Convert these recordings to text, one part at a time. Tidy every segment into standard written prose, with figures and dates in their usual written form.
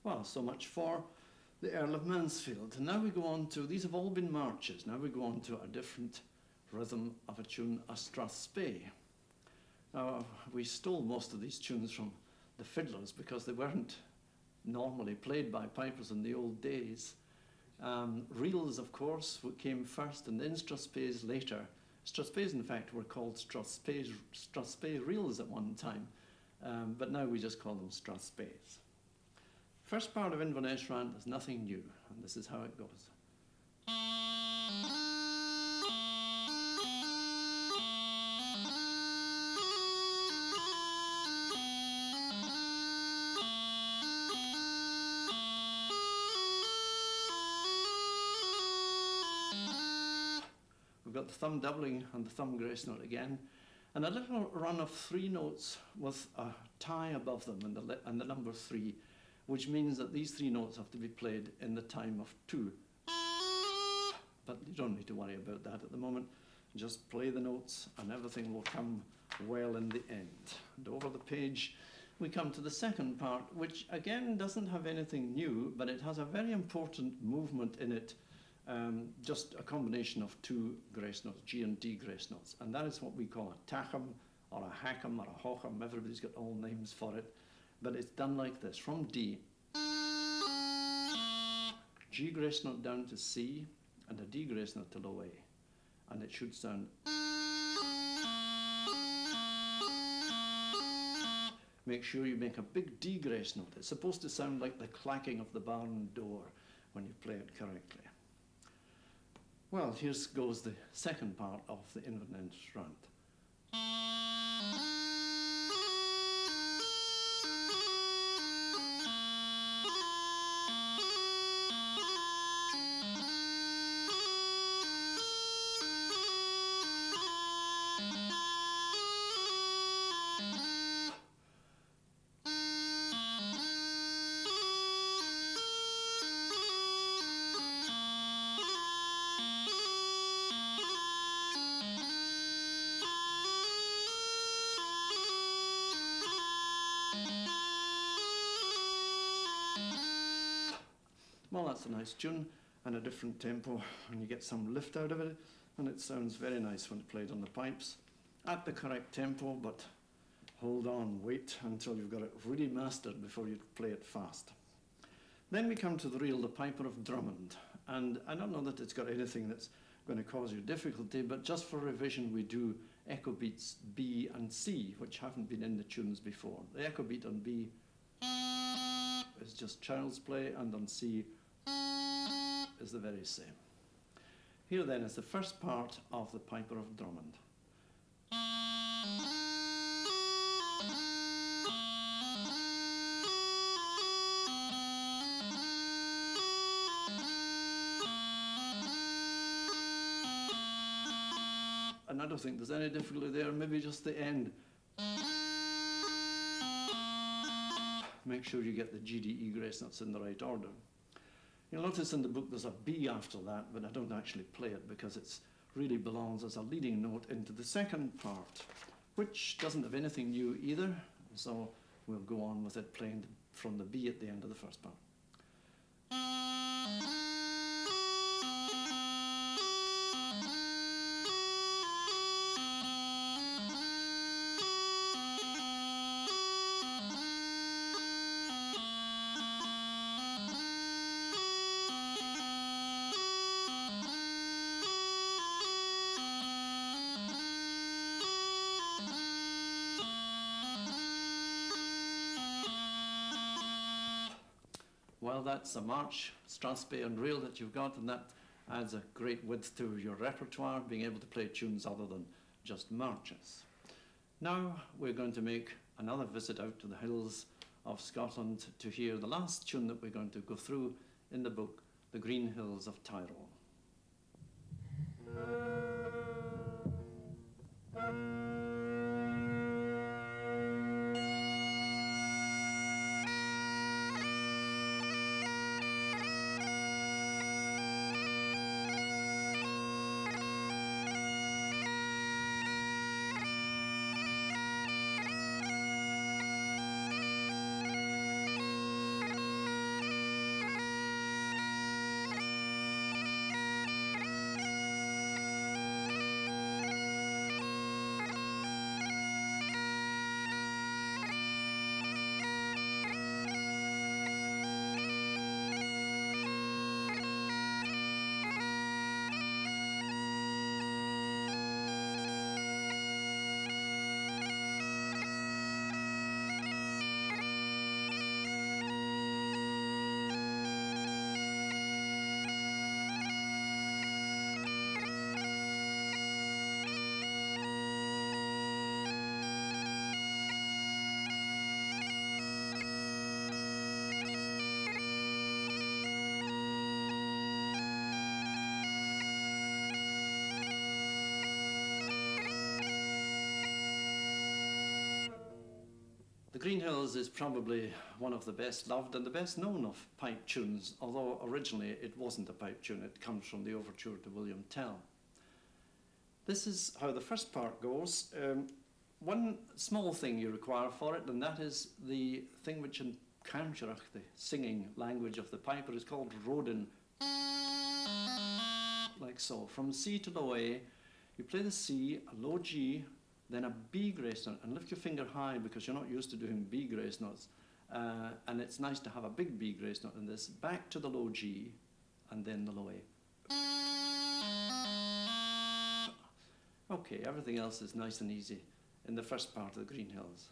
Well, so much for the Earl of Mansfield. And now we go on to, these have all been marches, now we go on to a different rhythm of a tune, a strathspey. Now, we stole most of these tunes from the fiddlers because they weren't normally played by pipers in the old days. Reels, of course, came first, and then strathspeys later. Strathspeys, in fact, were called strathspey reels at one time, but now we just call them strathspeys. First part of Inverness Rant is nothing new, and this is how it goes. We've got the thumb doubling and the thumb grace note again, and a little run of 3 notes with a tie above them and the number 3, which means that these 3 notes have to be played in the time of 2. But you don't need to worry about that at the moment. Just play the notes and everything will come well in the end. And over the page we come to the second part, which again doesn't have anything new, but it has a very important movement in it. Just a combination of 2 grace notes, G and D grace notes, and that is what we call a tacham or a hacham or a hocham. Everybody's got all names for it, but it's done like this: from D, G grace note down to C, and a D grace note to low A, and it should sound. Make sure you make a big D grace note. It's supposed to sound like the clacking of the barn door when you play it correctly. Well, here goes the second part of the Inverness Rant. Well, that's a nice tune and a different tempo, and you get some lift out of it, and it sounds very nice when played on the pipes at the correct tempo. But hold on, wait until you've got it really mastered before you play it fast. Then we come to the reel, the Piper of Drummond, and I don't know that it's got anything that's going to cause you difficulty, but just for revision we do echo beats B and C, which haven't been in the tunes before. The echo beat on B is just child's play, and on C is the very same. Here then is the first part of the Piper of Drummond. And I don't think there's any difficulty there, maybe just the end. Make sure you get the G, D, E grace notes in the right order. You'll notice in the book there's a B after that, but I don't actually play it because it really belongs as a leading note into the second part, which doesn't have anything new either, so we'll go on with it playing from the B at the end of the first part. Well, that's a march, strathspey and reel that you've got, and that adds a great width to your repertoire, being able to play tunes other than just marches. Now we're going to make another visit out to the hills of Scotland to hear the last tune that we're going to go through in the book, The Green Hills of Tyrol. The Green Hills is probably one of the best loved and the best known of pipe tunes, although originally it wasn't a pipe tune. It comes from the overture to William Tell. This is how the first part goes. One small thing you require for it, and that is the thing which in Canturach, the singing language of the piper, is called rodin. Like so. From C to low A, you play the C, a low G, then a B grace note, and lift your finger high because you're not used to doing B grace notes. And it's nice to have a big B grace note in this. Back to the low G, and then the low A. Okay, everything else is nice and easy in the first part of the Green Hills.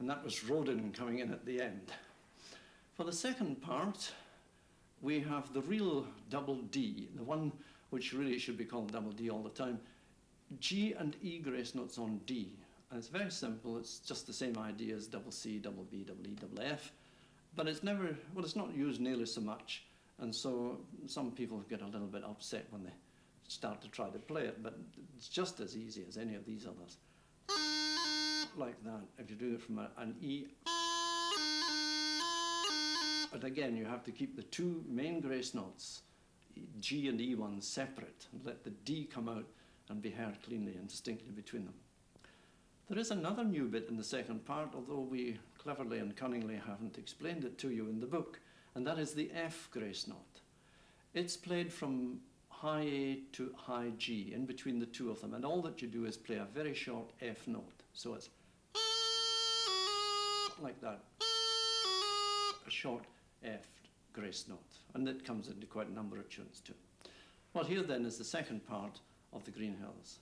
And that was rodin coming in at the end. For the second part, we have the real double D, the one which really should be called double D all the time. G and E grace notes on D. And it's very simple, it's just the same idea as double C, double B, double E, double F. But it's never, well, it's not used nearly so much. And so some people get a little bit upset when they start to try to play it, but it's just as easy as any of these others. Like that, if you do it from an E. But again, you have to keep the two main grace notes, G and E ones, separate, and let the D come out and be heard cleanly and distinctly between them. There is another new bit in the second part, although we cleverly and cunningly haven't explained it to you in the book, and that is the F grace note. It's played from high A to high G, in between the two of them, and all that you do is play a very short F note. So it's like that, a short F grace note, and it comes into quite a number of tunes too. Well, here then is the second part of the Green Hills.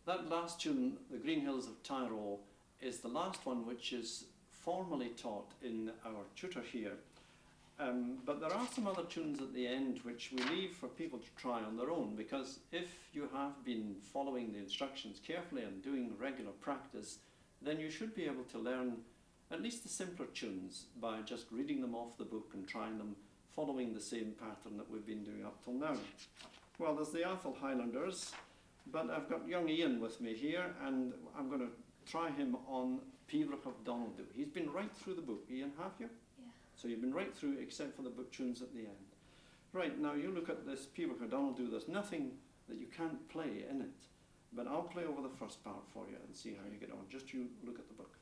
That last tune, the Green Hills of Tyrol, is the last one which is formally taught in our tutor here. But there are some other tunes at the end which we leave for people to try on their own, because if you have been following the instructions carefully and doing regular practice, then you should be able to learn at least the simpler tunes by just reading them off the book and trying them, following the same pattern that we've been doing up till now. Well, there's the Athol Highlanders, but I've got young Ian with me here, and I'm going to try him on Pibroch of Donaldoo. He's been right through the book. Ian, have you? Yeah. So you've been right through except for the book tunes at the end. Right, now you look at this Pibroch of Donaldoo. There's nothing that you can't play in it, but I'll play over the first part for you and see how you get on. Just you look at the book.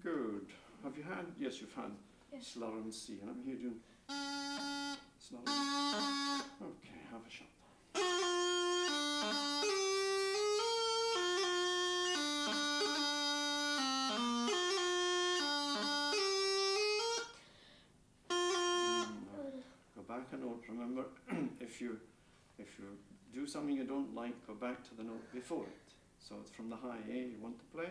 Good. Have you had? Yes, you've had. Yes. Slurren C, and I'm here doing Slurren. Okay, have a shot. Go back a note. Remember, if you do something you don't like, go back to the note before it. So it's from the high A you want to play.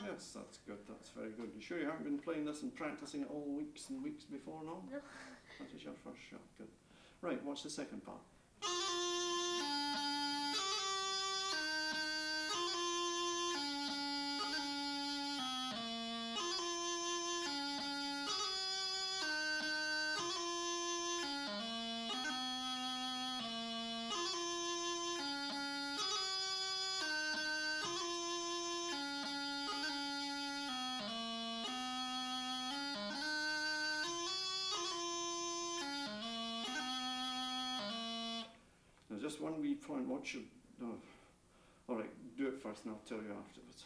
Yes, that's good, that's very good. You sure you haven't been playing this and practicing it all weeks and weeks before, no? No. That was your first shot, good. Right, watch the second part. Now just one wee point, what should... Oh. Alright, do it first and I'll tell you afterwards.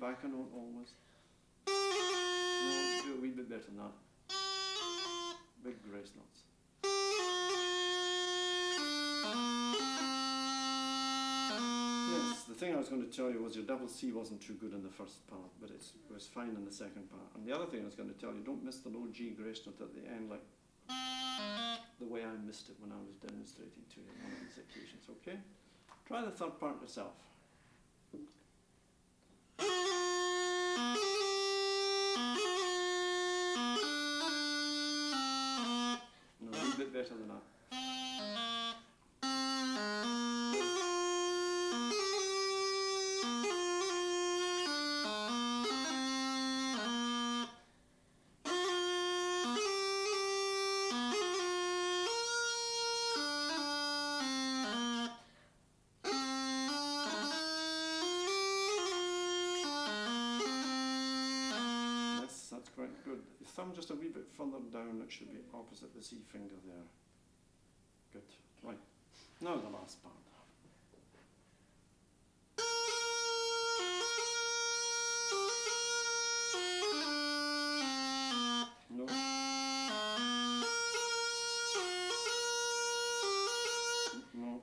Back a note always. No, do a wee bit better than that. Big grace notes. Yes, the thing I was going to tell you was your double C wasn't too good in the first part, but it was fine in the second part. And the other thing I was going to tell you, don't miss the low G grace note at the end, like the way I missed it when I was demonstrating to you on one of these occasions, okay? Try the third part yourself. No, a wee bit better than that. That's quite good. The thumb just a wee bit further down, it should be opposite the C finger there. Good. Right. Now the last part. No. No.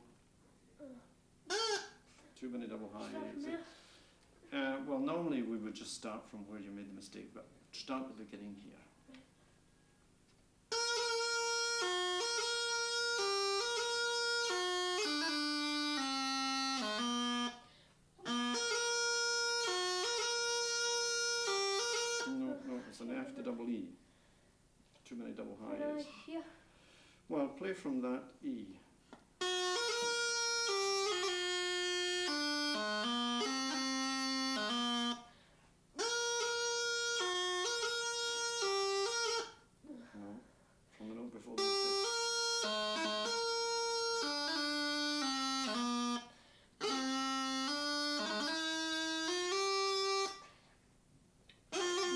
Too many double high A's. Well, normally we would just start from where you made the mistake, but start at the beginning here. No, it's an F to double E. Too many double high A's. Yeah. Well, play from that E. From the note before the mistake.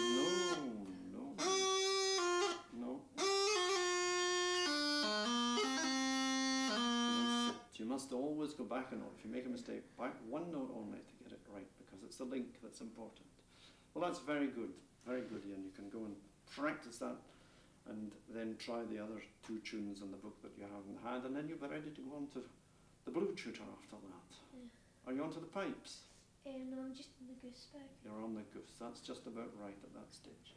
No. You must always go back a note. If you make a mistake, back one note only to get it right, because it's the link that's important. Well, that's very good, Ian. You can go and practice that and then try the other two tunes in the book that you have in hand, and then you'll be ready to go on to the blue tutor after that. Yeah. Are you on to the pipes? No, I'm just in the goose bag. You're on the goose. That's just about right at that stage.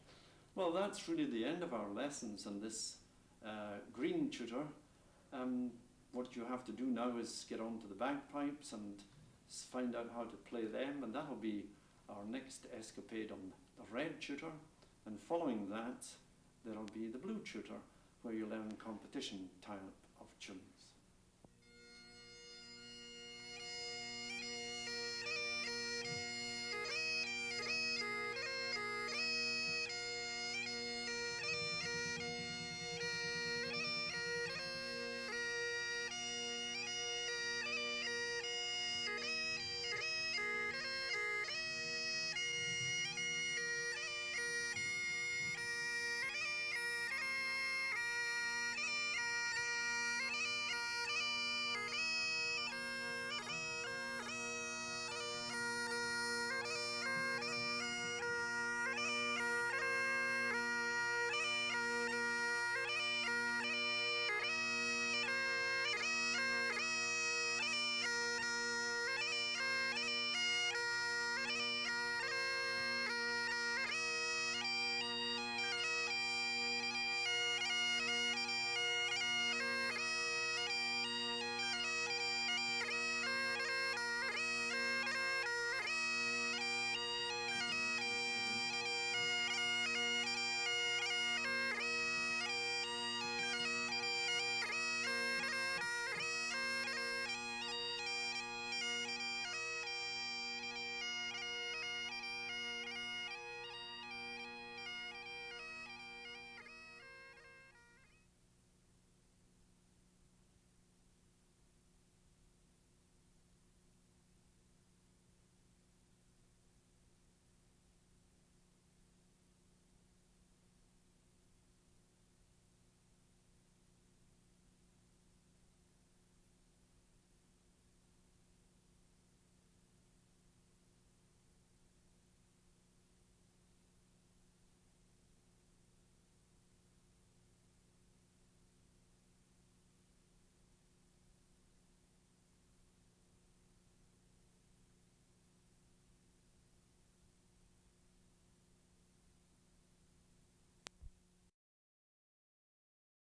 Well, that's really the end of our lessons in this green tutor. What you have to do now is get on to the bagpipes and find out how to play them, and that'll be our next escapade on the red tutor. And following that, there'll be the blue tutor, where you learn competition type of tune.